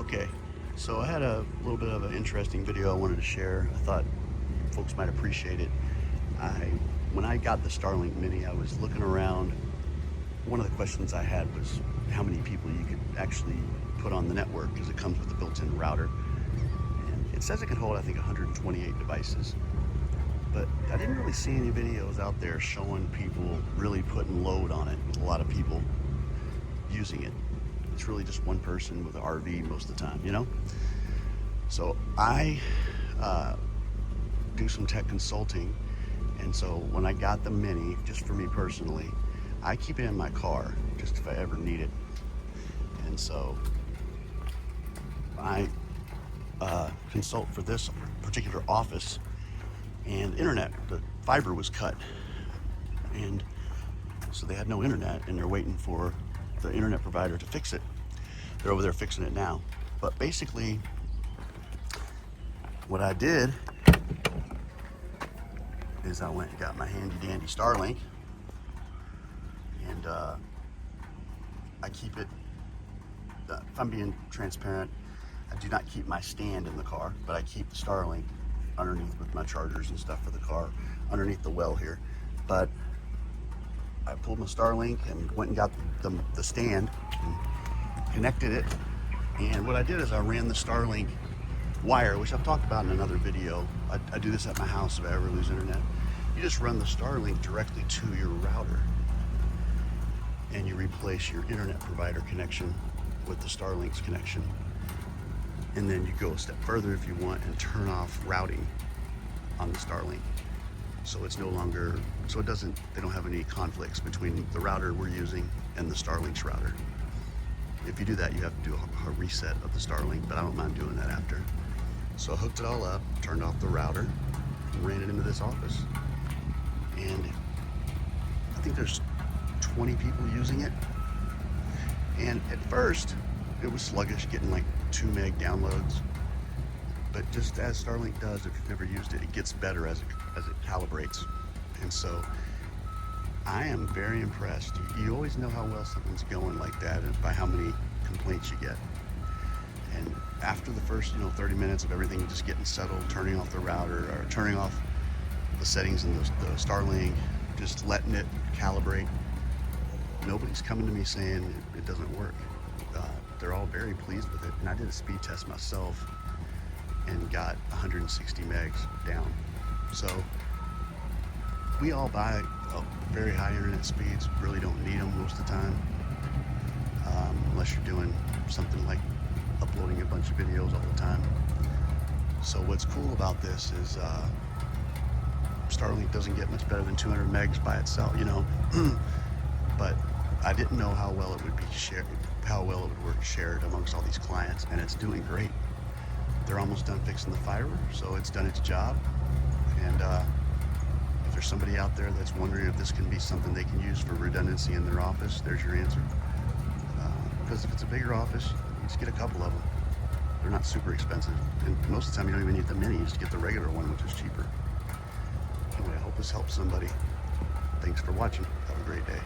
Okay, so I had a little bit of an interesting video I wanted to share. I thought folks might appreciate it. When I got the Starlink Mini, I was looking around. One of the questions I had was how many people you could actually put on the network, because it comes with a built-in router. And it says it can hold, I think, 128 devices. But I didn't really see any videos out there showing people really putting load on it, with a lot of people using it. It's really just one person with an RV most of the time, you know? So I do some tech consulting, and so when I got the Mini, just for me personally, I keep it in my car, just if I ever need it. And so I consult for this particular office, and internet, the fiber was cut. And so they had no internet, and they're waiting for the internet provider to fix it. They're over there fixing it now. But basically, what I did is I went and got my handy dandy Starlink, and I keep it, if I'm being transparent, I do not keep my stand in the car, but I keep the Starlink underneath with my chargers and stuff for the car, underneath the well here. But I pulled my Starlink and went and got the stand and connected it. And what I did is I ran the Starlink wire, which I've talked about in another video. I do this at my house if I ever lose internet. You just run the Starlink directly to your router, and you replace your internet provider connection with the Starlink's connection. And then you go a step further if you want and turn off routing on the Starlink. So it's no longer, so it doesn't, they don't have any conflicts between the router we're using and the Starlink's router. If you do that, you have to do a reset of the Starlink, but I don't mind doing that after. So I hooked it all up, turned off the router, and ran it into this office. And I think there's 20 people using it. And at first, it was sluggish, getting like 2 meg downloads. But just as Starlink does, if you've never used it, it gets better as it calibrates. And so I am very impressed. You always know how well something's going like that by how many complaints you get. And after the first 30 minutes of everything just getting settled, turning off the router or turning off the settings in the Starlink, just letting it calibrate, nobody's coming to me saying it doesn't work. They're all very pleased with it. And I did a speed test myself and got 160 megs down. So we all buy very high internet speeds, really don't need them most of the time, unless you're doing something like uploading a bunch of videos all the time. So what's cool about this is Starlink doesn't get much better than 200 megs by itself, but I didn't know how well it would be shared, how well it would work shared amongst all these clients, and it's doing great. They're almost done fixing the fiber, so it's done its job. And if there's somebody out there that's wondering if this can be something they can use for redundancy in their office, there's your answer. Because if it's a bigger office, you just get a couple of them. They're not super expensive, and most of the time you don't even need the Mini, you just get the regular one, which is cheaper. Anyway, I hope this helps somebody. Thanks for watching. Have a great day.